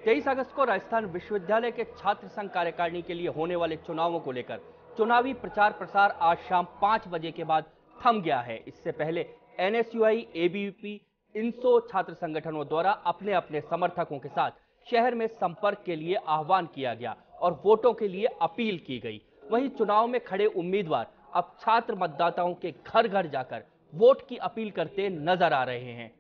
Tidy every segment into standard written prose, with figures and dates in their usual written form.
23 अगस्त को राजस्थान विश्वविद्यालय के छात्र संघ कार्यकारिणी के लिए होने वाले चुनावों को लेकर चुनावी प्रचार प्रसार आज शाम 5 बजे के बाद थम गया है। इससे पहले एनएसयूआई, एबीवीपी, इनसो छात्र संगठनों द्वारा अपने अपने समर्थकों के साथ शहर में संपर्क के लिए आह्वान किया गया और वोटों के लिए अपील की गई। वहीं चुनाव में खड़े उम्मीदवार अब छात्र मतदाताओं के घर घर जाकर वोट की अपील करते नजर आ रहे हैं।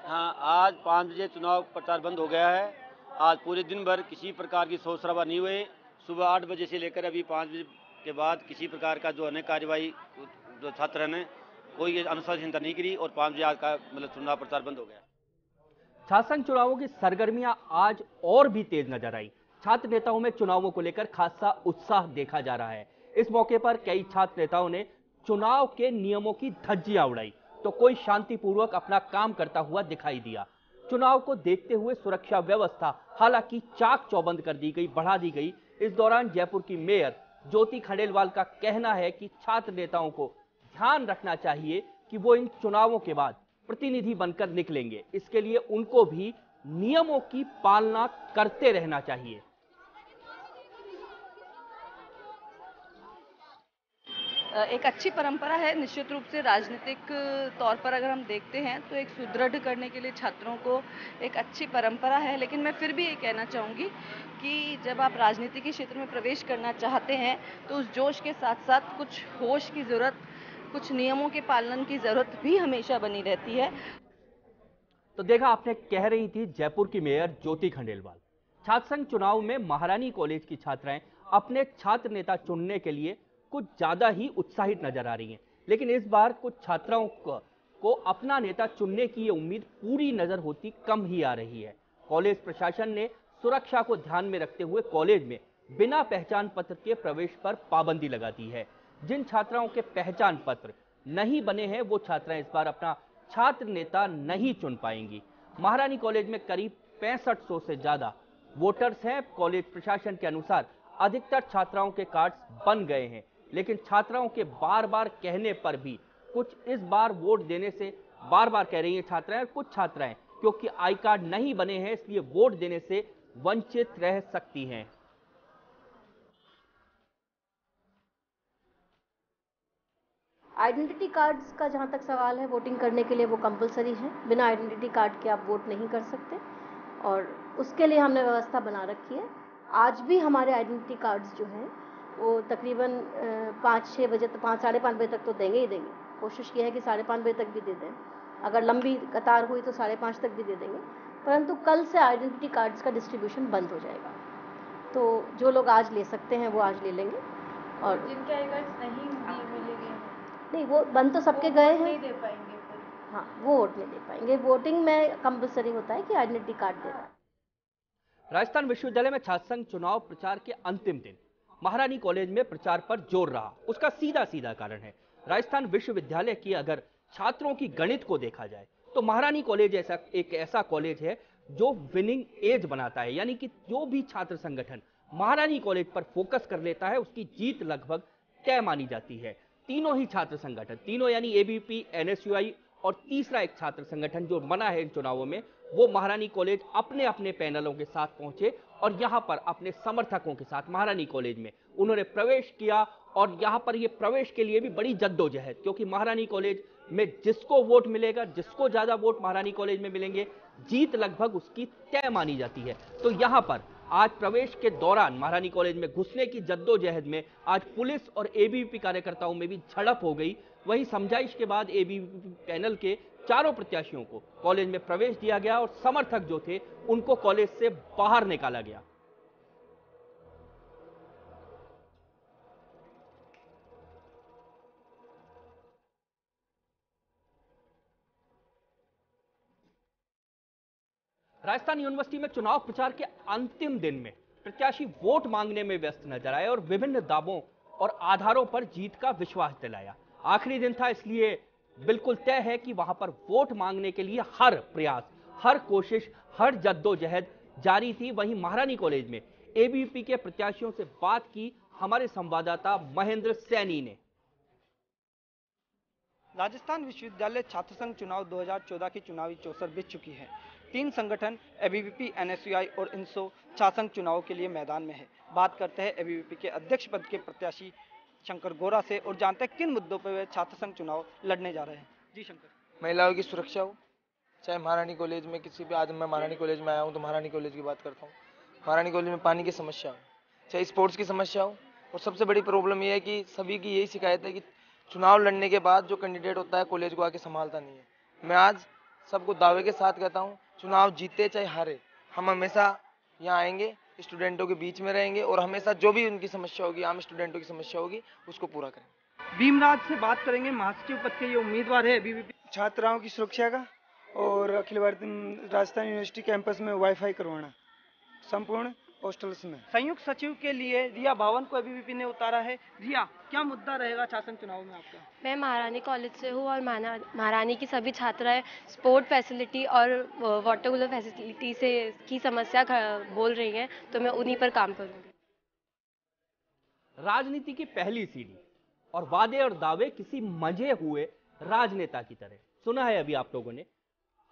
हाँ, आज 5 बजे चुनाव प्रचार बंद हो गया है। आज पूरे दिन भर किसी प्रकार की शोर शराबा नहीं हुए। सुबह 8 बजे से लेकर अभी 5 बजे के बाद किसी प्रकार का जो है कार्यवाही जो छात्र ने कोई अनुशासनहीनता नहीं करी और 5 बजे आज का चुनाव प्रचार बंद हो गया। शासन चुनावों की सरगर्मियां आज और भी तेज नजर आई। छात्र नेताओं में चुनावों को लेकर खासा उत्साह देखा जा रहा है। इस मौके पर कई छात्र नेताओं ने चुनाव के नियमों की धज्जियां उड़ाई तो कोई शांतिपूर्वक अपना काम करता हुआ दिखाई दिया। चुनाव को देखते हुए सुरक्षा व्यवस्था हालांकि चाक चौबंद कर दी गई, बढ़ा दी गई। इस दौरान जयपुर की मेयर ज्योति खंडेलवाल का कहना है कि छात्र नेताओं को ध्यान रखना चाहिए कि वो इन चुनावों के बाद प्रतिनिधि बनकर निकलेंगे। इसके लिए उनको भी नियमों की पालना करते रहना चाहिए। एक अच्छी परंपरा है। निश्चित रूप से राजनीतिक तौर पर अगर हम देखते हैं तो एक सुदृढ़ करने के लिए छात्रों को एक अच्छी परंपरा है। लेकिन मैं फिर भी ये कहना चाहूँगी कि जब आप राजनीति के क्षेत्र में प्रवेश करना चाहते हैं तो उस जोश के साथ साथ कुछ होश की ज़रूरत, कुछ नियमों के पालन की ज़रूरत भी हमेशा बनी रहती है। तो देखा आपने, कह रही थी जयपुर की मेयर ज्योति खंडेलवाल। छात्र संघ चुनाव में महारानी कॉलेज की छात्राएं अपने छात्र नेता चुनने के लिए कुछ ज्यादा ही उत्साहित नजर आ रही हैं। लेकिन इस बार कुछ छात्राओं को अपना नेता चुनने की ये उम्मीद पूरी नजर होती कम ही आ रही है। कॉलेज प्रशासन ने सुरक्षा को ध्यान में रखते हुए कॉलेज में बिना पहचान पत्र के प्रवेश पर पाबंदी लगा दी है। जिन छात्राओं के पहचान पत्र नहीं बने हैं वो छात्राएं इस बार अपना छात्र नेता नहीं चुन पाएंगी। महारानी कॉलेज में करीब 6500 से ज्यादा वोटर्स हैं। कॉलेज प्रशासन के अनुसार अधिकतर छात्राओं के कार्ड्स बन गए हैं, लेकिन छात्राओं के बार बार कहने पर भी कुछ इस बार वोट देने से बार बार कह रही हैं छात्राएं, और कुछ छात्राएं क्योंकि आई कार्ड नहीं बने हैं इसलिए वोट देने से वंचित रह सकती हैं। आइडेंटिटी कार्ड्स का जहाँ तक सवाल है, वोटिंग करने के लिए वो कंपलसरी है। बिना आइडेंटिटी कार्ड के आप वोट नहीं कर सकते और उसके लिए हमने व्यवस्था बना रखी है। आज भी हमारे आइडेंटिटी कार्ड्स जो हैं वो तकरीबन 5-6 बजे तक, 5 साढ़े 5 बजे तक तो देंगे ही देंगे। कोशिश की है कि 5:30 बजे तक भी दे दें। अगर लंबी कतार हुई तो 5:30 तक भी दे देंगे। परंतु कल से आइडेंटिटी कार्ड्स का डिस्ट्रीब्यूशन बंद हो जाएगा। तो जो लोग आज ले सकते हैं वो आज ले लेंगे और जिनके आई कार्ड्स नहीं मिलेंगे, नहीं, वो बंद तो सबके गए हैं। नहीं दे पाएंगे फिर। हाँ, वो वोट नहीं दे पाएंगे। वोटिंग में कंपलसरी होता है कि आइडेंटिटी कार्ड देना है। राजस्थान विश्वविद्यालय में छात्र संघ चुनाव प्रचार के अंतिम दिन महारानी कॉलेज में प्रचार पर जोर रहा। उसका सीधा सीधा कारण है, राजस्थान विश्वविद्यालय की अगर छात्रों की गणित को देखा जाए तो महारानी कॉलेज एक ऐसा कॉलेज है जो विनिंग एज बनाता है। यानी कि जो भी छात्र संगठन महारानी कॉलेज पर फोकस कर लेता है उसकी जीत लगभग तय मानी जाती है। तीनों ही छात्र संगठन, तीनों यानी एबीवीपी, एनएसयूआई और तीसरा एक छात्र संगठन जो बना है इन चुनावों में, वो महारानी कॉलेज अपने अपने पैनलों के साथ पहुंचे और यहां पर अपने समर्थकों के साथ महारानी कॉलेज में उन्होंने प्रवेश किया। और यहां पर ये प्रवेश के लिए भी बड़ी जद्दोजहद, क्योंकि महारानी कॉलेज में जिसको वोट मिलेगा, जिसको ज्यादा वोट महारानी कॉलेज में मिलेंगे, जीत लगभग उसकी तय मानी जाती है। तो यहां पर आज प्रवेश के दौरान महारानी कॉलेज में घुसने की जद्दोजहद में आज पुलिस और एबीवीपी कार्यकर्ताओं में भी झड़प हो गई। वहीं समझाइश के बाद एबीवीपी पैनल के चारों प्रत्याशियों को कॉलेज में प्रवेश दिया गया और समर्थक जो थे उनको कॉलेज से बाहर निकाला गया। राजस्थान यूनिवर्सिटी में चुनाव प्रचार के अंतिम दिन में प्रत्याशी वोट मांगने में व्यस्त नजर आए और विभिन्न दावों और आधारों पर जीत का विश्वास दिलाया। आखिरी दिन था, इसलिए बिल्कुल तय है कि वहां पर वोट मांगने के लिए हर प्रयास, हर कोशिश, हर जद्दोजहद जारी थी। वहीं महारानी कॉलेज में एबीवीपी के प्रत्याशियों से बात की हमारे संवाददाता महेंद्र सैनी ने। राजस्थान विश्वविद्यालय छात्र संघ चुनाव 2014 की चुनावी चौसर बीत चुकी है। 3 संगठन एबीवीपी, एनएसयूआई और इंसो छात्र संघ चुनाव के लिए मैदान में है। बात करते हैं एबीवीपी के अध्यक्ष पद के प्रत्याशी शंकर गोरा से और जानते हैं किन मुद्दों पर वे छात्र संघ चुनाव लड़ने जा रहे हैं। जी शंकर। महिलाओं की सुरक्षा हो, चाहे महारानी कॉलेज में किसी भी, आज मैं महारानी कॉलेज में आया हूँ तो महारानी कॉलेज की बात करता हूँ। महारानी कॉलेज में पानी की समस्या हो, चाहे स्पोर्ट्स की समस्या हो, और सबसे बड़ी प्रॉब्लम यह है कि सभी की यही शिकायत है कि चुनाव लड़ने के बाद जो कैंडिडेट होता है कॉलेज को आके संभालता नहीं है। मैं आज सबको दावे के साथ कहता हूँ, चुनाव जीते चाहे हारे, हम हमेशा यहाँ आएंगे, स्टूडेंटों के बीच में रहेंगे और हमेशा जो भी उनकी समस्या होगी, आम स्टूडेंटों की समस्या होगी, उसको पूरा करेंगे। भीमराज से बात करेंगे, महासचिव पद के ये उम्मीदवार है एबीवीपी। छात्राओं की सुरक्षा का और अखिल भारतीय राजस्थान यूनिवर्सिटी कैंपस में वाईफाई करवाना संपूर्ण हॉस्टल्स में। संयुक्त सचिव के लिए रिया भावन को एबीवीपी ने उतारा है। रिया, क्या मुद्दा रहेगा छात्र संघ चुनाव में आपका? मैं महारानी कॉलेज से हूँ और महारानी की सभी छात्राएं स्पोर्ट फैसिलिटी और वाटर कूलर फैसिलिटी से की समस्या बोल रही हैं, तो मैं उन्हीं पर काम करूँगी। राजनीति की पहली सीढ़ी और वादे और दावे किसी मंझे हुए राजनेता की तरह। सुना है अभी आप लोगों ने,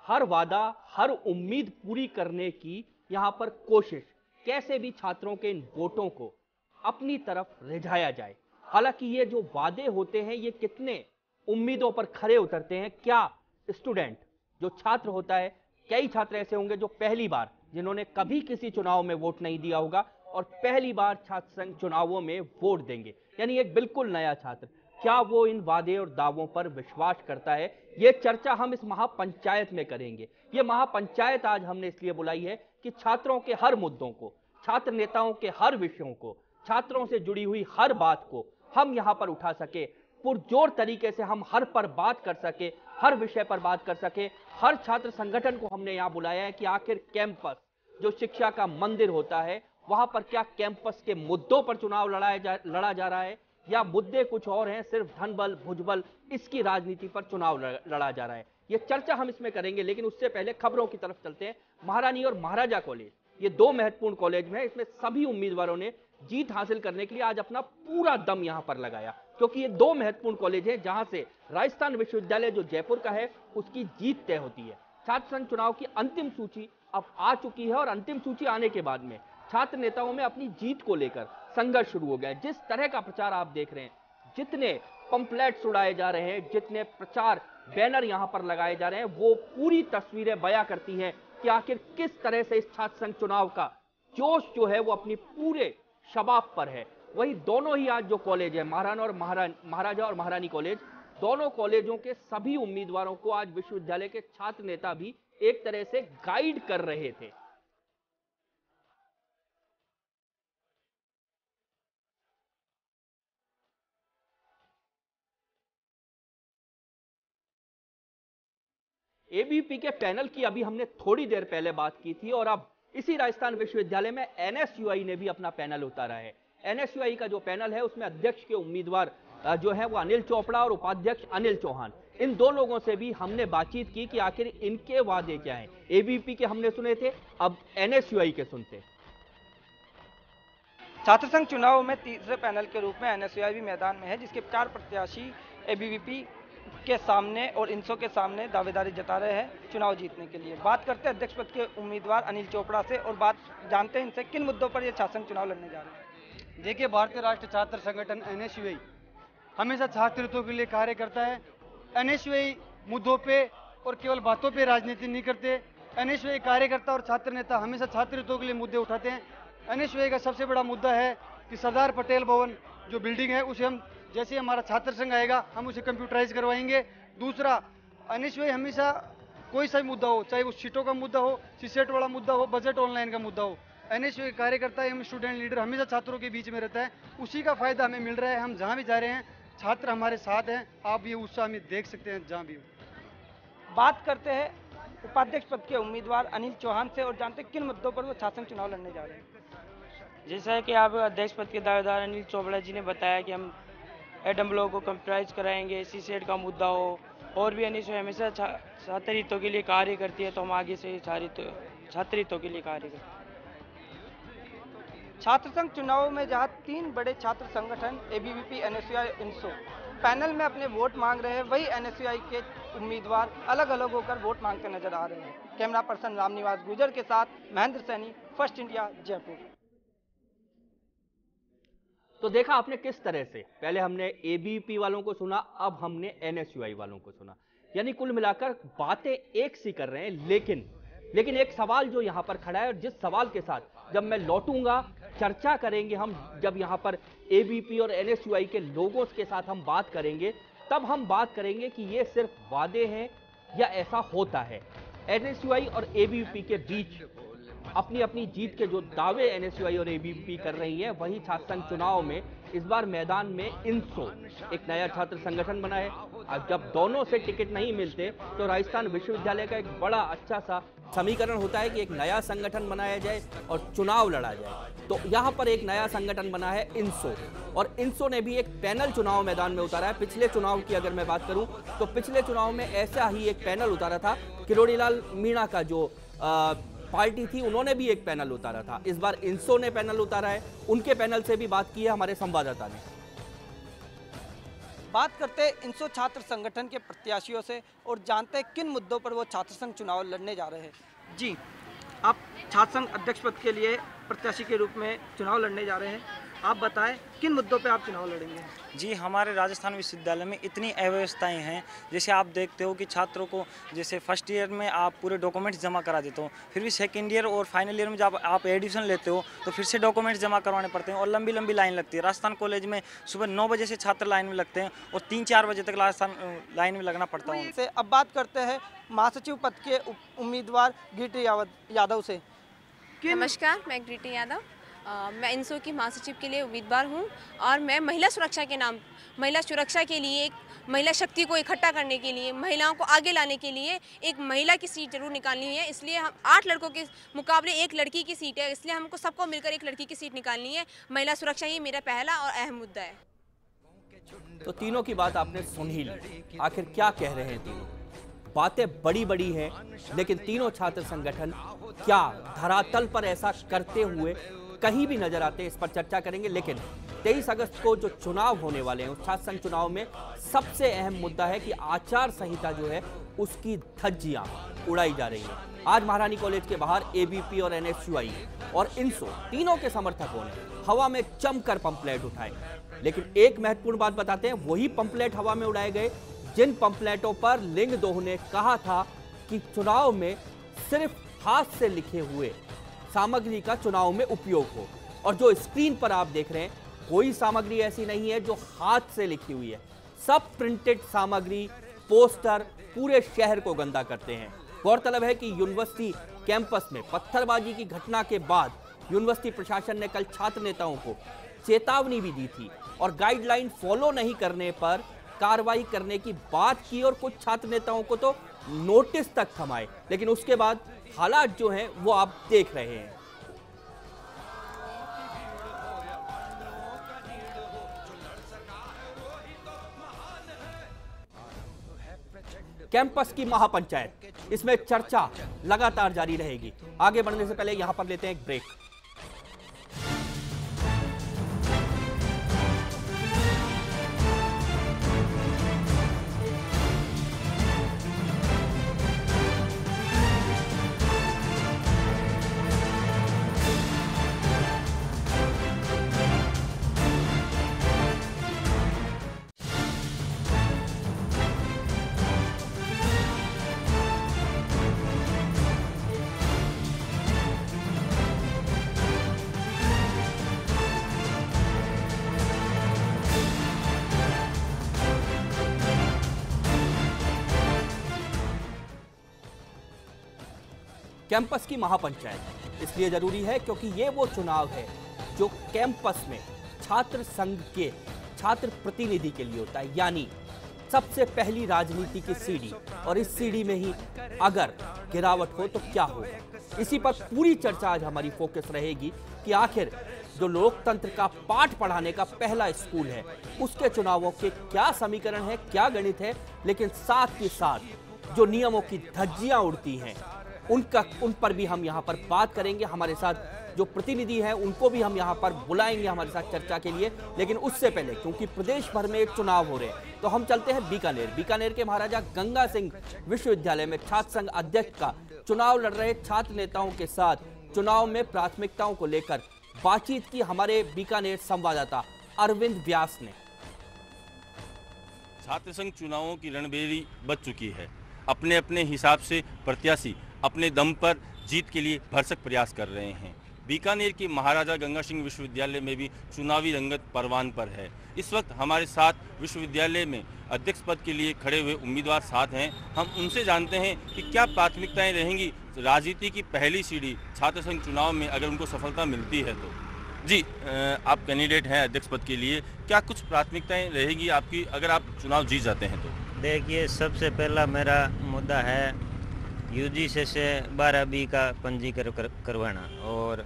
हर वादा, हर उम्मीद पूरी करने की यहां पर कोशिश, कैसे भी छात्रों के इन वोटों को अपनी तरफ रिझाया जाए। हालांकि ये जो वादे होते हैं, ये कितने उम्मीदों पर खरे उतरते हैं। क्या स्टूडेंट, जो छात्र होता है, कई छात्र ऐसे होंगे जो पहली बार, जिन्होंने कभी किसी चुनाव में वोट नहीं दिया होगा और पहली बार छात्र संघ चुनावों में वोट देंगे, यानी एक बिल्कुल नया छात्र, क्या वो इन वादे और दावों पर विश्वास करता है? ये चर्चा हम इस महापंचायत में करेंगे। ये महापंचायत आज हमने इसलिए बुलाई है कि छात्रों के हर मुद्दों को, छात्र नेताओं के हर विषयों को, छात्रों से जुड़ी हुई हर बात को हम यहां पर उठा सके, पुरजोर तरीके से हम हर पर बात कर सके, हर विषय पर बात कर सके। हर छात्र संगठन को हमने यहां बुलाया है कि आखिर कैंपस, जो शिक्षा का मंदिर होता है, वहां पर क्या कैंपस के मुद्दों पर चुनाव लड़ा जा रहा है या मुद्दे कुछ और हैं, सिर्फ धन बल, भुजबल, इसकी राजनीति पर चुनाव लड़ा जा रहा है। ये चर्चा हम इसमें करेंगे, लेकिन उससे पहले खबरों की तरफ चलते हैं। महारानी और महाराजा कॉलेज, ये 2 महत्वपूर्ण कॉलेज में, इसमें सभी उम्मीदवारों ने जीत हासिल करने के लिए आज अपना पूरा दम यहां पर लगाया, क्योंकि ये 2 महत्वपूर्ण कॉलेज हैं जहां से राजस्थान विश्वविद्यालय जो जयपुर का है, उसकी जीत तय होती है। छात्र संघ चुनाव की अंतिम सूची अब आ चुकी है और अंतिम सूची आने के बाद में छात्र नेताओं में अपनी जीत को लेकर संघर्ष शुरू हो गया है। जिस तरह का प्रचार आप देख रहे हैं, जितने पंपलेट्स उड़ाए जा रहे हैं, जितने प्रचार बैनर यहां पर लगाए जा रहे हैं, वो पूरी तस्वीरें बयां करती हैं कि आखिर किस तरह से इस छात्र संघ चुनाव का जोश जो है वो अपनी पूरे शबाब पर है। वही दोनों ही आज जो कॉलेज है, महाराजा और महारानी कॉलेज, दोनों कॉलेजों के सभी उम्मीदवारों को आज विश्वविद्यालय के छात्र नेता भी एक तरह से गाइड कर रहे थे। एबीवीपी के पैनल की अभी हमने थोड़ी देर पहले बात की थी और अब इसी राजस्थान विश्वविद्यालय में एनएसयूआई ने भी अपना पैनल उतारा है। एनएसयूआई का जो पैनल है, उसमें अध्यक्ष के उम्मीदवार जो है वो अनिल चोपड़ा और उपाध्यक्ष अनिल चौहान, इन 2 लोगों से भी हमने बातचीत की कि आखिर इनके वादे क्या हैं। एबीवीपी के हमने सुने थे, अब एनएसयूआई के सुनते। छात्र संघ चुनाव में तीसरे पैनल के रूप में एनएसयूआई भी मैदान में है, जिसके 4 प्रत्याशी एबीवीपी के सामने और इंसो के सामने दावेदारी जता रहे हैं चुनाव जीतने के लिए। बात करते हैं अध्यक्ष पद के उम्मीदवार अनिल चोपड़ा से और बात जानते हैं इनसे किन मुद्दों पर ये छात्र संघ चुनाव लड़ने जा रहे हैं। देखिए, भारतीय राष्ट्रीय छात्र संगठन एनएसयूआई हमेशा छात्र हितों के लिए कार्य करता है। एनएसयूआई मुद्दों पे और केवल बातों पे राजनीति नहीं करते। एनएसयूआई कार्यकर्ता और छात्र नेता हमेशा छात्र हितों के लिए मुद्दे उठाते हैं। एनएसयूआई का सबसे बड़ा मुद्दा है कि सरदार पटेल भवन जो बिल्डिंग है, उसे हम, जैसे हमारा छात्र संघ आएगा, हम उसे कंप्यूटराइज करवाएंगे। दूसरा, एनएसयूआई हमेशा कोई सा भी मुद्दा हो, चाहे वो सीटों का मुद्दा हो, सीसेट वाला मुद्दा हो, बजट ऑनलाइन का मुद्दा हो, एनएसयूआई कार्यकर्ता एवं स्टूडेंट लीडर हमेशा छात्रों के बीच में रहता है। उसी का फायदा हमें मिल रहा है। हम जहाँ भी जा रहे हैं, छात्र हमारे साथ हैं। आप ये उत्साह में देख सकते हैं जहाँ भी हो। बात करते हैं उपाध्यक्ष पद के उम्मीदवार अनिल चौहान से और जानते किन मुद्दों पर वो छात्र संघ चुनाव लड़ने जा रहे हैं। जैसा कि आप अध्यक्ष पद के दावेदार अनिल चोपड़ा जी ने बताया कि हम एडम ब्लॉक को कंप्यूटराइज कराएंगे, सीसेट का मुद्दा हो, और भी अनिल हमेशा छात्र हितों के लिए कार्य करती है, तो हम आगे से छात्र हितों के लिए कार्य करते हैं। छात्र संघ चुनाव में जहां 3 बड़े छात्र संगठन एबीवीपी, एनएसयूआई, इंसो पैनल में अपने वोट मांग रहे हैं, वही एनएसयूआई के उम्मीदवार अलग अलग होकर वोट मांगते नजर आ रहे हैं। कैमरा पर्सन रामनिवास गुर्जर के साथ महेंद्र सैनी, फर्स्ट इंडिया, जयपुर। तो देखा आपने किस तरह से पहले हमने एबीवीपी वालों को सुना, अब हमने एनएसयूआई वालों को सुना, यानी कुल मिलाकर बातें एक सी कर रहे हैं। लेकिन एक सवाल जो यहां पर खड़ा है, और जिस सवाल के साथ जब मैं लौटूंगा चर्चा करेंगे हम, जब यहां पर एबीवीपी और एनएसयूआई के लोगों के साथ हम बात करेंगे, तब हम बात करेंगे कि ये सिर्फ वादे हैं या ऐसा होता है। एनएसयूआई और एबीवीपी के बीच अपनी अपनी जीत के जो दावे एनएसयूआई और एबीवीपी कर रही है, वही छात्र संघ चुनाव में इस बार मैदान में इंसो एक नया छात्र संगठन बना है। अब जब दोनों से टिकट नहीं मिलते तो राजस्थान विश्वविद्यालय का एक बड़ा अच्छा सा समीकरण होता है कि एक नया संगठन बनाया जाए और चुनाव लड़ा जाए। तो यहाँ पर एक नया संगठन बना है इंसो, और इंसो ने भी एक पैनल चुनाव मैदान में उतारा है। पिछले चुनाव की अगर मैं बात करूं तो पिछले चुनाव में ऐसा ही एक पैनल उतारा था, किरोड़ीलाल मीणा का जो पार्टी थी, उन्होंने भी एक पैनल उतारा था। इस बार इंसो ने पैनल उतारा है, उनके पैनल से भी बात की है हमारे संवाददाता ने। बात करते हैं इंसो छात्र संगठन के प्रत्याशियों से और जानते हैं किन मुद्दों पर वो छात्र संघ चुनाव लड़ने जा रहे हैं। जी, आप छात्र संघ अध्यक्ष पद के लिए प्रत्याशी के रूप में चुनाव लड़ने जा रहे हैं, आप बताएं किन मुद्दों पे आप चुनाव लड़ेंगे। जी, हमारे राजस्थान विश्वविद्यालय में इतनी अव्यवस्थाएं हैं, जैसे आप देखते हो कि छात्रों को जैसे फर्स्ट ईयर में आप पूरे डॉक्यूमेंट्स जमा करा देते हो, फिर भी सेकंड ईयर और फाइनल ईयर में जब आप एडमिशन लेते हो तो फिर से डॉक्यूमेंट्स जमा करवाने पड़ते हैं और लंबी लंबी लाइन लगती है। राजस्थान कॉलेज में सुबह 9 बजे से छात्र लाइन में लगते हैं और 3-4 बजे तक राजस्थान लाइन में लगना पड़ता है। अब बात करते हैं महासचिव पद के उम्मीदवार गिरिटी यादव से। नमस्कार, मैं गिरिटी यादव, मैं इंसो की महासचिव के लिए उम्मीदवार हूं और मैं महिला सुरक्षा के नाम, महिला सुरक्षा के लिए, एक महिला शक्ति को इकट्ठा करने के लिए, महिलाओं को आगे लाने के लिए एक महिला की सीट जरूर निकालनी है। इसलिए हम 8 लड़कों के मुकाबले 1 लड़की की सीट है, इसलिए हमको सबको मिलकर एक लड़की की सीट निकालनी है। महिला सुरक्षा ही मेरा पहला और अहम मुद्दा है। तो तीनों की बात आपने सुन ही ली, आखिर क्या कह रहे हैं तीनों। बातें बड़ी बड़ी हैं, लेकिन तीनों छात्र संगठन क्या धरातल पर ऐसा करते हुए कहीं भी नजर आते हैं, इस पर चर्चा करेंगे। लेकिन 23 अगस्त को जो चुनाव होने वाले हैं, उस छात्र संघ चुनाव में सबसे अहम मुद्दा है कि आचार संहिता जो है उसकी धज्जियां उड़ाई जा रही है। आज महारानी कॉलेज के बाहर एबीवीपी और एनएसयूआई और इंसो तीनों के समर्थकों ने हवा में जमकर पंपलेट उठाए। लेकिन एक महत्वपूर्ण बात बताते हैं, वही पंपलेट हवा में उड़ाए गए जिन पंपलेटों पर लिंगदोह ने कहा था कि चुनाव में सिर्फ हाथ से लिखे हुए सामग्री का चुनाव में उपयोग हो। और जो स्क्रीन पर आप देख रहे हैं, कोई सामग्री ऐसी नहीं है जो हाथ से लिखी हुई है, सब प्रिंटेड सामग्री, पोस्टर पूरे शहर को गंदा करते हैं। गौरतलब है कि यूनिवर्सिटी कैंपस में पत्थरबाजी की घटना के बाद यूनिवर्सिटी प्रशासन ने कल छात्र नेताओं को चेतावनी भी दी थी और गाइडलाइन फॉलो नहीं करने पर कार्रवाई करने की बात की और कुछ छात्र नेताओं को तो नोटिस तक थमाए। लेकिन उसके बाद हालात जो हैं वो आप देख रहे हैं। कैंपस की महापंचायत, इसमें चर्चा लगातार जारी रहेगी। आगे बढ़ने से पहले यहां पर लेते हैं एक ब्रेक। कैंपस की महापंचायत इसलिए जरूरी है क्योंकि ये वो चुनाव है जो कैंपस में छात्र संघ के छात्र प्रतिनिधि के लिए होता है, यानी सबसे पहली राजनीति की सीढ़ी। और इस सीढ़ी में ही अगर गिरावट हो तो क्या होगा। इसी पर पूरी चर्चा आज हमारी फोकस रहेगी कि आखिर जो लोकतंत्र का पाठ पढ़ाने का पहला स्कूल है उसके चुनावों के क्या समीकरण है, क्या गणित है, लेकिन साथ ही साथ जो नियमों की धज्जियां उड़ती हैं उन पर भी हम यहाँ पर बात करेंगे। हमारे साथ जो प्रतिनिधि हैं उनको भी हम यहाँ पर बुलाएंगे हमारे साथ चर्चा के लिए। लेकिन उससे पहले क्योंकि प्रदेश भर में चुनाव हो रहे हैं तो हम चलते हैं बीकानेर के महाराजा गंगा सिंह विश्वविद्यालय में छात्र संघ अध्यक्ष का चुनाव लड़ रहे छात्र नेताओं के साथ चुनाव में प्राथमिकताओं को लेकर बातचीत की हमारे बीकानेर संवाददाता अरविंद व्यास ने। छात्र संघ चुनावों की रणभेरी बच चुकी है। अपने अपने हिसाब से प्रत्याशी अपने दम पर जीत के लिए भरसक प्रयास कर रहे हैं। बीकानेर के महाराजा गंगा सिंह विश्वविद्यालय में भी चुनावी रंगत परवान पर है। इस वक्त हमारे साथ विश्वविद्यालय में अध्यक्ष पद के लिए खड़े हुए उम्मीदवार साथ हैं। हम उनसे जानते हैं कि क्या प्राथमिकताएं रहेंगी राजनीति की पहली सीढ़ी छात्र संघ चुनाव में अगर उनको सफलता मिलती है तो। जी, आप कैंडिडेट हैं अध्यक्ष पद के लिए, क्या कुछ प्राथमिकताएं रहेगी आपकी अगर आप चुनाव जीत जाते हैं तो? देखिए, सबसे पहला मेरा मुद्दा है यूजीसी से 12B का पंजीकरण करवाना और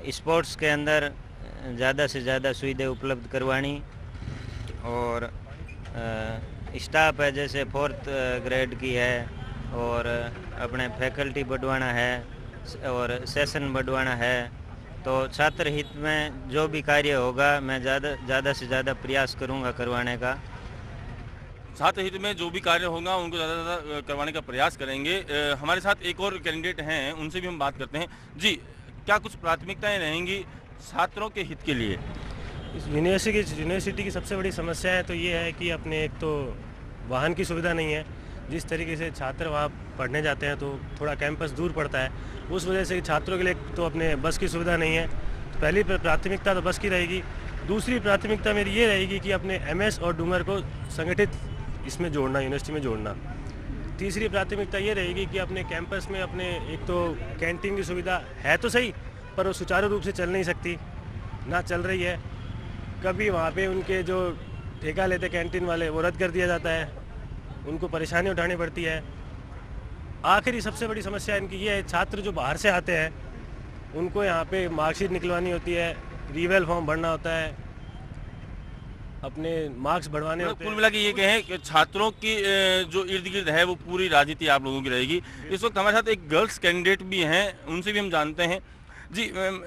स्पोर्ट्स के अंदर ज़्यादा से ज़्यादा सुविधाएं उपलब्ध करवानी और स्टाफ है जैसे 4th ग्रेड की है और अपने फैकल्टी बढ़वाना है और सेशन बढ़वाना है। तो छात्र हित में जो भी कार्य होगा मैं ज़्यादा से ज़्यादा प्रयास करूंगा करवाने का। छात्र हित में जो भी कार्य होगा उनको ज़्यादा से ज़्यादा करवाने का प्रयास करेंगे। हमारे साथ एक और कैंडिडेट हैं, उनसे भी हम बात करते हैं। जी, क्या कुछ प्राथमिकताएं रहेंगी छात्रों के हित के लिए? इस यूनिवर्सिटी की सबसे बड़ी समस्या है तो ये है कि अपने एक तो वाहन की सुविधा नहीं है। जिस तरीके से छात्र वहाँ पढ़ने जाते हैं तो थोड़ा कैंपस दूर पड़ता है, उस वजह से छात्रों के लिए तो अपने बस की सुविधा नहीं है। तो पहली प्राथमिकता तो बस की रहेगी। दूसरी प्राथमिकता मेरी ये रहेगी कि अपने MS और डूंगर को संगठित इसमें जोड़ना, यूनिवर्सिटी में जोड़ना। तीसरी प्राथमिकता ये रहेगी कि अपने कैंपस में अपने एक तो कैंटीन की सुविधा है तो सही पर वो सुचारू रूप से चल नहीं सकती, ना चल रही है। कभी वहाँ पे उनके जो ठेका लेते कैंटीन वाले वो रद्द कर दिया जाता है, उनको परेशानी उठानी पड़ती है। आखिरी सबसे बड़ी समस्या इनकी ये है, छात्र जो बाहर से आते हैं उनको यहाँ पे मार्कशीट निकलवानी होती है, रिवेल फॉर्म भरना होता है, अपने मार्क्स बढ़वाने होते हैं। कुल मिला के ये कहें कि छात्रों की जो इर्द गिर्द है वो पूरी राजनीति आप लोगों की रहेगी। इस वक्त हमारे साथ एक गर्ल्स कैंडिडेट भी हैं, उनसे भी हम जानते हैं। जी मैम,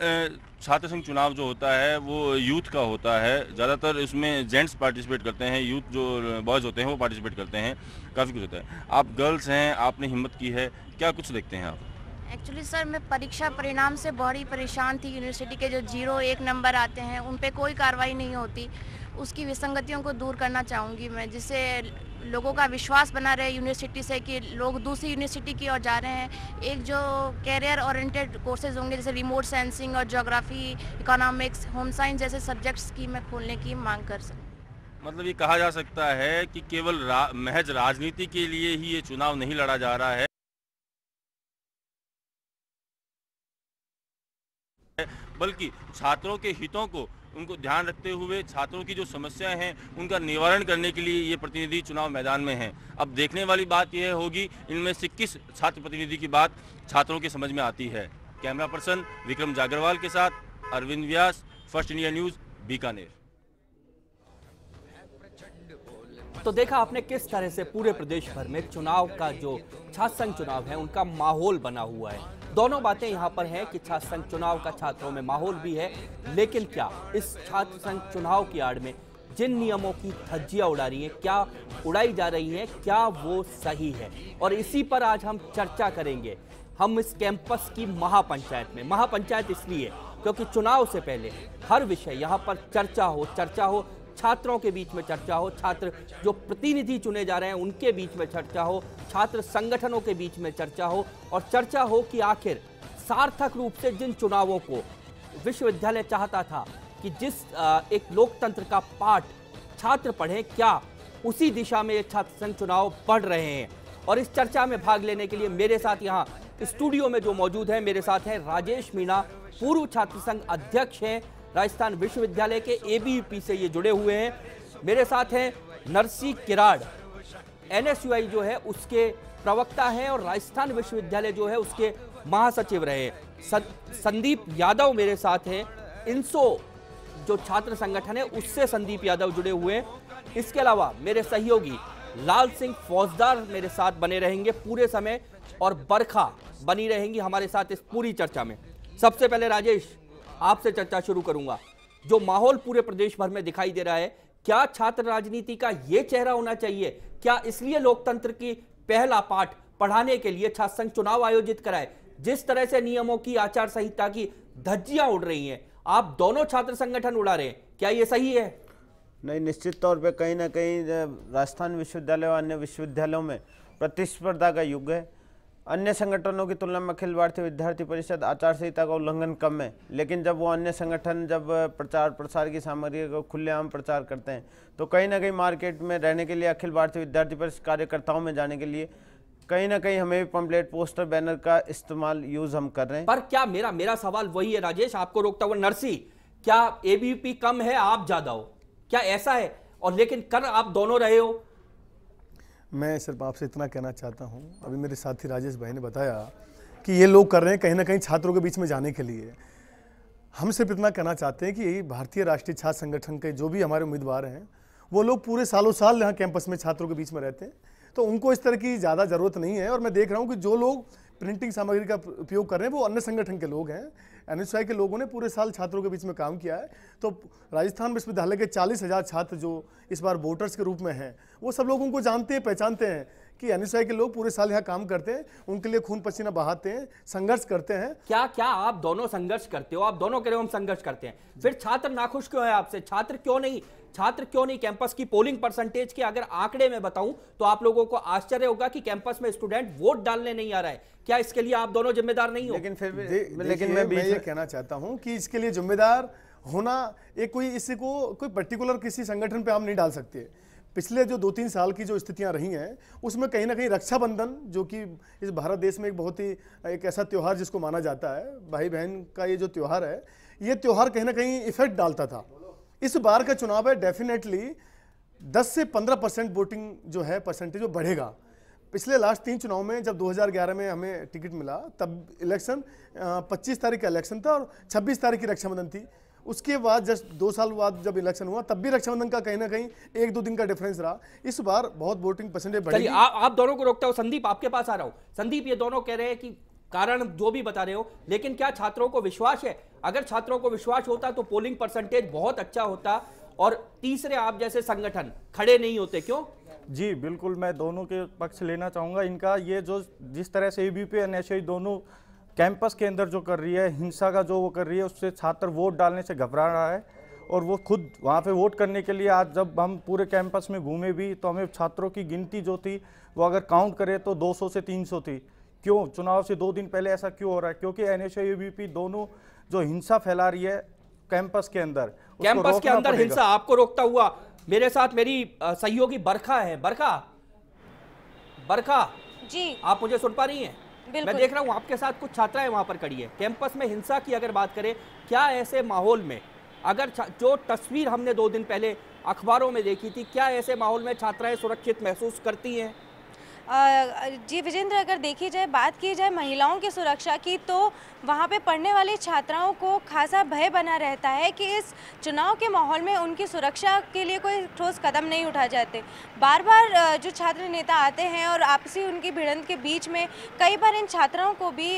छात्र संघ चुनाव जो होता है वो यूथ का होता है, ज़्यादातर इसमें जेंट्स पार्टिसिपेट करते हैं, यूथ जो बॉयज़ होते हैं वो पार्टिसिपेट करते हैं, काफ़ी कुछ होता है। आप गर्ल्स हैं, आपने हिम्मत की है, क्या कुछ देखते हैं आप? एक्चुअली सर, मैं परीक्षा परिणाम से बड़ी परेशान थी। यूनिवर्सिटी के जो 0-1 नंबर आते हैं उन पे कोई कार्रवाई नहीं होती। उसकी विसंगतियों को दूर करना चाहूँगी मैं, जिससे लोगों का विश्वास बना रहे यूनिवर्सिटी से कि लोग दूसरी यूनिवर्सिटी की ओर जा रहे हैं। एक जो कैरियर ओरिएंटेड कोर्सेज होंगे जैसे रिमोट सेंसिंग और ज्योग्राफी, इकोनॉमिक्स, होम साइंस जैसे सब्जेक्ट्स की मैं खोलने की मांग कर सकती। मतलब ये कहा जा सकता है कि केवल महज राजनीति के लिए ही ये चुनाव नहीं लड़ा जा रहा है, बल्कि छात्रों के हितों को उनको ध्यान रखते हुए छात्रों की जो समस्याएं हैं उनका निवारण करने के लिए ये प्रतिनिधि चुनाव मैदान में हैं। अब देखने वाली बात यह होगी इनमें से किस छात्र प्रतिनिधि की बात छात्रों के समझ में आती है। कैमरा पर्सन विक्रम जागरवाल के साथ अरविंद व्यास, फर्स्ट इंडिया न्यूज़, बीकानेर। तो देखा आपने किस तरह से पूरे प्रदेश भर में चुनाव का जो छात्र संघ चुनाव है उनका माहौल बना हुआ है। दोनों बातें यहाँ पर हैं कि छात्र संघ चुनाव का छात्रों में माहौल भी है, लेकिन क्या इस छात्र संघ चुनाव की आड़ में जिन नियमों की धज्जियां उड़ा रही हैं, क्या उड़ाई जा रही हैं, क्या वो सही है? और इसी पर आज हम चर्चा करेंगे। हम इस कैंपस की महापंचायत में, महापंचायत इसलिए क्योंकि चुनाव से पहले हर विषय यहाँ पर चर्चा हो, छात्रों के बीच में चर्चा हो, छात्र जो प्रतिनिधि चुने जा रहे हैं उनके बीच में चर्चा हो, छात्र संगठनों के बीच में चर्चा हो, और चर्चा हो कि आखिर सार्थक रूप से जिन चुनावों को विश्वविद्यालय चाहता था कि जिस एक लोकतंत्र का पाठ छात्र पढ़ें, क्या उसी दिशा में ये छात्र संघ चुनाव पढ़ रहे हैं। और इस चर्चा में भाग लेने के लिए मेरे साथ यहाँ स्टूडियो में जो मौजूद है, मेरे साथ हैं राजेश मीणा, पूर्व छात्र संघ अध्यक्ष हैं, राजस्थान विश्वविद्यालय के ABVP से ये जुड़े हुए हैं। मेरे साथ हैं नरसी किराड़, NSUI जो है उसके प्रवक्ता हैं और राजस्थान विश्वविद्यालय जो है उसके महासचिव रहे। संदीप यादव मेरे साथ हैं, इनसो जो छात्र संगठन है उससे संदीप यादव जुड़े हुए हैं। इसके अलावा मेरे सहयोगी लाल सिंह फौजदार मेरे साथ बने रहेंगे पूरे समय और बरखा बनी रहेंगी हमारे साथ इस पूरी चर्चा में। सबसे पहले राजेश, आपसे चर्चा शुरू करूंगा। जो माहौल पूरे प्रदेश भर में दिखाई दे रहा है, क्या छात्र राजनीति का यह चेहरा होना चाहिए? क्या इसलिए लोकतंत्र की पहला पाठ पढ़ाने के लिए छात्र संघ चुनाव आयोजित कराए? जिस तरह से नियमों की, आचार संहिता की धज्जियां उड़ रही हैं, आप दोनों छात्र संगठन उड़ा रहे हैं, क्या यह सही है? नहीं, निश्चित तौर पे कहीं ना कहीं राजस्थान विश्वविद्यालय और अन्य विश्वविद्यालयों में प्रतिस्पर्धा का युग है। अन्य संगठनों की तुलना में अखिल भारतीय विद्यार्थी परिषद आचार संहिता का उल्लंघन कम है, लेकिन जब वो अन्य संगठन जब प्रचार प्रसार की सामग्री को खुलेआम प्रचार करते हैं तो कहीं ना कहीं मार्केट में रहने के लिए, अखिल भारतीय विद्यार्थी परिषद कार्यकर्ताओं में जाने के लिए कहीं ना कहीं हमें पंपलेट, पोस्टर, बैनर का इस्तेमाल यूज हम कर रहे हैं। पर क्या मेरा सवाल वही है राजेश, आपको रोकता हुआ नरसी, क्या एबीवीपी कम है, आप ज्यादा हो? क्या ऐसा है? और लेकिन कर आप दोनों रहे हो। मैं सिर्फ आपसे इतना कहना चाहता हूं, अभी मेरे साथी राजेश भाई ने बताया कि ये लोग कर रहे हैं कहीं ना कहीं छात्रों के बीच में जाने के लिए। हम सिर्फ इतना कहना चाहते हैं कि भारतीय राष्ट्रीय छात्र संगठन के जो भी हमारे उम्मीदवार हैं वो लोग पूरे सालों साल यहाँ कैंपस में छात्रों के बीच में रहते हैं, तो उनको इस तरह की ज़्यादा ज़रूरत नहीं है। और मैं देख रहा हूँ कि जो लोग प्रिंटिंग सामग्री का उपयोग कर रहे हैं वो अन्य संगठन के लोग हैं। एनएसयूआई के लोगों ने पूरे साल छात्रों के बीच में काम किया है। तो राजस्थान विश्वविद्यालय के 40,000 छात्र जो इस बार वोटर्स के रूप में हैं, वो सब लोगों को जानते हैं, पहचानते हैं कि एनएसयूआई के लोग पूरे साल यहाँ काम करते हैं, उनके लिए खून पसीना बहाते हैं, संघर्ष करते हैं। क्या आप दोनों संघर्ष करते हो? आप दोनों कह रहे हो हम संघर्ष करते हैं, फिर छात्र नाखुश क्यों है आपसे? छात्र क्यों नहीं? कैंपस की पोलिंग परसेंटेज के अगर आंकड़े में बताऊं तो आप लोगों को आश्चर्य होगा कि कैंपस में स्टूडेंट वोट डालने नहीं आ रहा है। क्या इसके लिए आप दोनों जिम्मेदार नहीं हो? लेकिन फिर मैं ये कहना चाहता हूं कि इसके लिए जिम्मेदार होना एक कोई पर्टिकुलर किसी संगठन पे हम नहीं डाल सकते। पिछले जो 2-3 साल की जो स्थितियां रही हैं उसमें कहीं ना कहीं रक्षाबंधन, जो कि इस भारत देश में एक बहुत ही एक ऐसा त्यौहार जिसको माना जाता है, भाई बहन का ये जो त्यौहार है, ये त्यौहार कहीं ना कहीं इफेक्ट डालता था। इस बार का चुनाव है, डेफिनेटली 10 से 15% वोटिंग जो है परसेंटेज वो बढ़ेगा। पिछले लास्ट 3 चुनाव में जब 2011 में हमें टिकट मिला तब इलेक्शन 25 तारीख का इलेक्शन था और 26 तारीख की रक्षाबंधन थी। उसके बाद जस्ट 2 साल बाद जब इलेक्शन हुआ तब भी रक्षाबंधन का कहीं ना कहीं 1-2 दिन का डिफरेंस रहा। इस बार बहुत वोटिंग परसेंटेज बढ़ेगी। आप दोनों को रोकता हूं, संदीप आपके पास आ रहा हूं। संदीप, ये दोनों कह रहे हैं कि कारण जो भी बता रहे हो, लेकिन क्या छात्रों को विश्वास है? अगर छात्रों को विश्वास होता तो पोलिंग परसेंटेज बहुत अच्छा होता और तीसरे आप जैसे संगठन खड़े नहीं होते। क्यों? जी बिल्कुल, मैं दोनों के पक्ष लेना चाहूँगा। इनका ये जो जिस तरह से एबीवीपी एनएसयूआई दोनों कैंपस के अंदर जो कर रही है, हिंसा का जो वो कर रही है, उससे छात्र वोट डालने से घबरा रहा है और वो खुद वहाँ पे वोट करने के लिए आज जब हम पूरे कैंपस में घूमे भी तो हमें छात्रों की गिनती जो थी वो अगर काउंट करें तो 200 से 300 थी। क्यों? चुनाव से 2 दिन पहले ऐसा क्यों हो रहा है? क्योंकि एनएसयूआई एबीवीपी दोनों जो हिंसा फैला रही है कैंपस के अंदर हिंसा। आपको रोकता हुआ मेरे साथ मेरी सहयोगी बरखा है। बरखा जी, आप मुझे सुन पा रही हैं? मैं देख रहा हूं आपके साथ कुछ छात्राएं वहां पर खड़ी है। कैंपस में हिंसा की अगर बात करें, क्या ऐसे माहौल में, अगर जो तस्वीर हमने 2 दिन पहले अखबारों में देखी थी, क्या ऐसे माहौल में छात्राएं सुरक्षित महसूस करती हैं? जी विजेंद्र, अगर देखी जाए, बात की जाए महिलाओं की सुरक्षा की, तो वहाँ पे पढ़ने वाली छात्राओं को खासा भय बना रहता है कि इस चुनाव के माहौल में उनकी सुरक्षा के लिए कोई ठोस कदम नहीं उठाए जाते। बार बार जो छात्र नेता आते हैं और आपसी उनकी भिड़ंत के बीच में कई बार इन छात्राओं को भी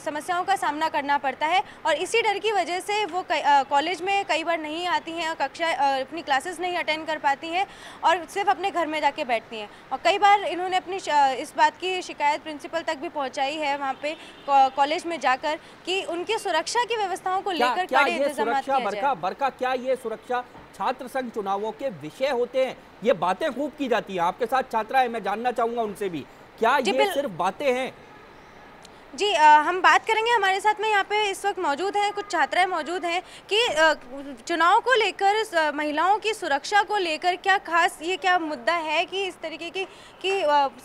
समस्याओं का सामना करना पड़ता है और इसी डर की वजह से वो कॉलेज में कई बार नहीं आती हैं, अपनी क्लासेस नहीं अटेंड कर पाती हैं और सिर्फ अपने घर में जाके बैठती हैं। और कई बार इन्होंने अपनी इस बात की शिकायत प्रिंसिपल तक भी पहुंचाई है वहाँ पे कॉलेज में जाकर कि उनकी सुरक्षा की व्यवस्थाओं को लेकर कड़े इंतजाम किए जाए। बरका, क्या ये सुरक्षा छात्र संघ चुनावों के विषय होते हैं? ये बातें खूब की जाती है, आपके साथ छात्रा है, मैं जानना चाहूंगा उनसे भी, क्या ये सिर्फ बातें हैं? जी हम बात करेंगे। हमारे साथ में यहाँ पे इस वक्त मौजूद हैं, कुछ छात्राएं मौजूद हैं कि चुनाव को लेकर, महिलाओं की सुरक्षा को लेकर क्या खास ये क्या मुद्दा है कि इस तरीके की कि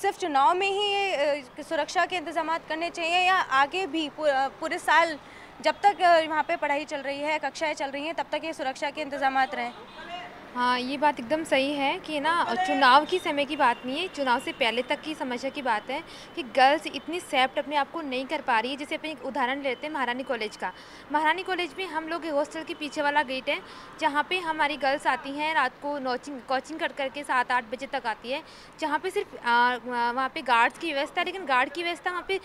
सिर्फ चुनाव में ही ये सुरक्षा के इंतजाम करने चाहिए या आगे भी पूरे साल जब तक वहाँ पे पढ़ाई चल रही है, कक्षाएं चल रही हैं, तब तक ये सुरक्षा के इंतजाम रहें? हाँ, ये बात एकदम सही है कि ना चुनाव की समय की बात नहीं है, चुनाव से पहले तक की समस्या की बात है कि गर्ल्स इतनी सेफ्ट अपने आप को नहीं कर पा रही है। जैसे अपन एक उदाहरण लेते हैं महारानी कॉलेज का। महारानी कॉलेज में हम लोग हॉस्टल के पीछे वाला गेट है, जहाँ पे हमारी गर्ल्स आती हैं रात को कोचिंग कर करके 7-8 बजे तक आती है, जहाँ पे सिर्फ वहाँ पे गार्ड्स की व्यवस्था है, लेकिन गार्ड की व्यवस्था वहाँ पे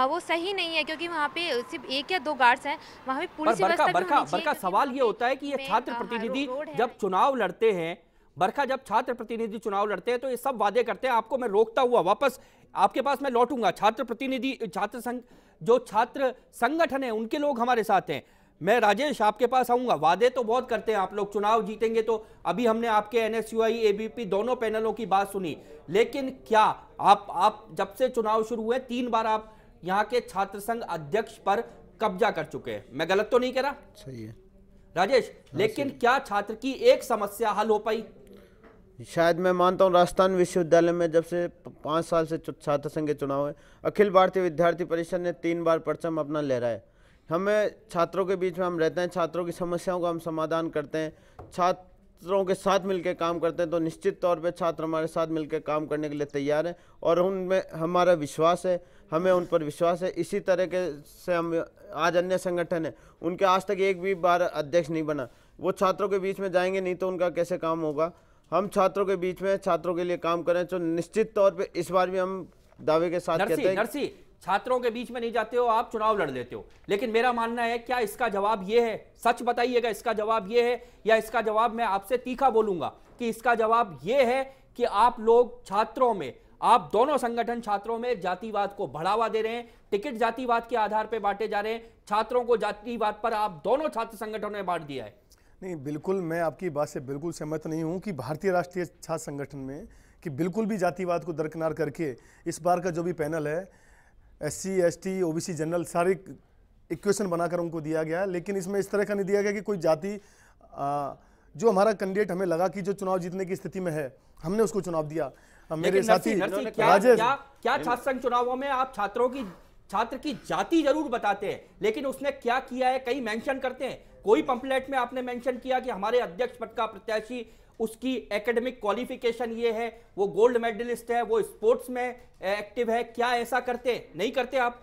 वो सही नहीं है, क्योंकि वहाँ पे सिर्फ 1 या 2 गार्ड्स हैं, वहाँ पे पुलिस व्यवस्था भी होनी चाहिए। बरका, सवाल ये होता है कि ये छात्र प्रतिनिधि जब चुनाव लड़ते हैं, बरखा जब छात्र प्रतिनिधि चुनाव लड़ते हैं तो ये सब वादे करते हैं। आपको मैं रोकता हुआ वापस आपके पास मैं लौटूंगा। छात्र प्रतिनिधि, छात्र संघ, जो छात्र संगठन है उनके लोग हमारे साथ हैं। मैं राजेश आपके पास आऊंगा। वादे तो बहुत करते हैं आप लोग, चुनाव जीतेंगे तो। अभी हमने आपके एनएसयूआई एबीवीपी दोनों पैनलों की बात सुनी, लेकिन क्या आप जब से चुनाव शुरू हुए 3 बार आप यहाँ के छात्र संघ अध्यक्ष पर कब्जा कर चुके हैं। मैं गलत तो नहीं कह रहा? सही है राजेश, लेकिन क्या छात्र की एक समस्या हल हो पाई? शायद मैं मानता हूँ राजस्थान विश्वविद्यालय में जब से 5 साल से छात्र संघ के चुनाव है, अखिल भारतीय विद्यार्थी परिषद ने 3 बार परचम अपना लहराया। हमें छात्रों के बीच में हम रहते हैं, छात्रों की समस्याओं का हम समाधान करते हैं, छात्रों के साथ मिलकर काम करते हैं, तो निश्चित तौर पे छात्र हमारे साथ मिलकर काम करने के लिए तैयार हैं और उनमें हमारा विश्वास है, हमें उन पर विश्वास है। इसी तरीके से हम आज अन्य संगठन है उनके आज तक एक भी बार अध्यक्ष नहीं बना। वो छात्रों के बीच में जाएंगे नहीं तो उनका कैसे काम होगा। हम छात्रों के बीच में छात्रों के लिए काम करें, तो निश्चित तौर पे इस बार भी हम दावे के साथ कहते हैं। नरसी, छात्रों के बीच में नहीं जाते हो, आप चुनाव लड़ लेते हो, लेकिन मेरा मानना है क्या इसका जवाब ये है, सच बताइएगा, इसका जवाब ये है या इसका जवाब मैं आपसे तीखा बोलूंगा कि इसका जवाब ये है कि आप लोग छात्रों में, आप दोनों संगठन छात्रों में जातिवाद को बढ़ावा दे रहे हैं, टिकट जातिवाद के आधार पर बांटे जा रहे हैं, छात्रों को जातिवाद पर आप दोनों छात्र संगठनों ने बांट दिया है? नहीं, बिल्कुल मैं आपकी बात से बिल्कुल सहमत नहीं हूं कि भारतीय राष्ट्रीय छात्र संगठन में कि बिल्कुल भी जातिवाद को दरकिनार करके इस बार का जो भी पैनल है SC, ST, OBC जनरल सारे इक्वेशन बनाकर उनको दिया गया, लेकिन इसमें इस तरह का नहीं दिया गया कि कोई जाति जो हमारा कैंडिडेट हमें लगा कि जो चुनाव जीतने की स्थिति में है हमने उसको चुनाव दिया। मेरे साथी राजेश, क्या छात्र संघ चुनावों में आप छात्र की जाति जरूर बताते हैं, लेकिन उसने क्या किया है कहीं मेंशन करते हैं? कोई पंपलेट में आपने मेंशन किया कि हमारे अध्यक्ष पद का प्रत्याशी, उसकी एकेडमिक क्वालिफिकेशन ये है, वो गोल्ड मेडलिस्ट है, वो स्पोर्ट्स में एक्टिव है? क्या ऐसा करते नहीं करते आप?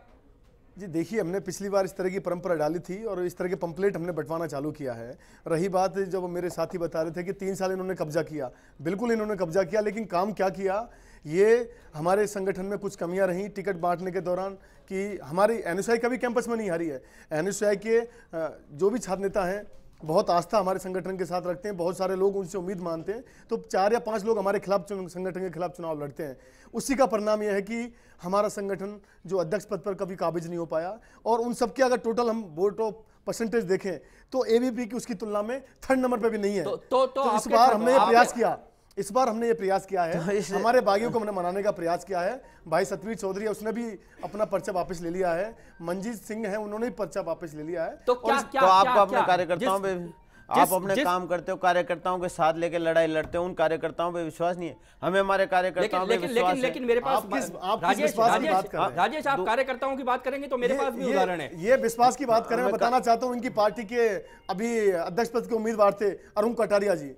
जी देखिए, हमने पिछली बार इस तरह की परंपरा डाली थी और इस तरह के पंपलेट हमने बंटवाना चालू किया है। रही बात जब मेरे साथी बता रहे थे कि 3 साल इन्होंने कब्जा किया, बिल्कुल इन्होंने कब्जा किया, लेकिन काम क्या किया, ये हमारे संगठन में कुछ कमियां रहीं टिकट बांटने के दौरान कि हमारी एनएसयूआई कभी कैंपस में नहीं हारी है। एनएसयूआई के जो भी छात्र नेता हैं बहुत आस्था हमारे संगठन के साथ रखते हैं, बहुत सारे लोग उनसे उम्मीद मानते हैं, तो 4 या 5 लोग हमारे खिलाफ संगठन के खिलाफ चुनाव लड़ते हैं। उसी का परिणाम यह है कि हमारा संगठन जो अध्यक्ष पद पर कभी काबिज नहीं हो पाया और उन सबके अगर टोटल हम वोट ऑफ परसेंटेज देखें तो एबीपी की उसकी तुलना में 3rd नंबर पे भी नहीं है। तो इस बार हमने ये प्रयास किया, इस बार हमने ये प्रयास किया है, हमारे बागियों को हमने मनाने का प्रयास किया है। भाई सतवीर चौधरी है, उसने भी अपना पर्चा वापस ले लिया है, मंजीत सिंह है, उन्होंने भी पर्चा वापस ले लिया है। तो आप अपने कार्यकर्ताओं पे आप अपने काम करते हो, कार्यकर्ताओं के साथ लेके लड़ाई लड़ते हो, उन कार्यकर्ताओं पे विश्वास नहीं है? हमें हमारे कार्यकर्ताओं पे विश्वास है। लेकिन मेरे पास राजेश, आप कार्यकर्ताओं की बात करेंगे तो मेरे पास भी उदाहरण है। ये विश्वास की बात करें, मैं बताना चाहता हूँ, इनकी पार्टी के अभी अध्यक्ष पद के उम्मीदवार थे अरुण कटारिया जी,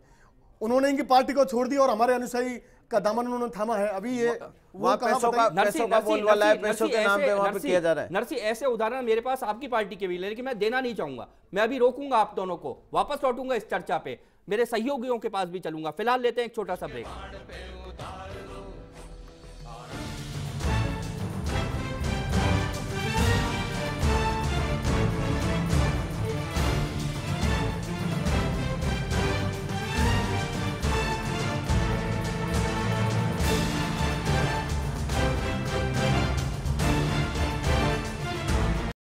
उन्होंने इनकी पार्टी को छोड़ दिया और हमारे अनुसारी का दामन उन्होंने थामा है। अभी ये वो पैसों का बोलबाला है, पैसों के नाम पे वहां पे किया जा रहा है। नरसी, ऐसे उदाहरण मेरे पास आपकी पार्टी के भी, लेकिन मैं देना नहीं चाहूंगा। मैं अभी रोकूंगा आप दोनों को, वापस लौटूंगा इस चर्चा पे, मेरे सहयोगियों के पास भी चलूंगा। फिलहाल लेते हैं एक छोटा सा ब्रेक।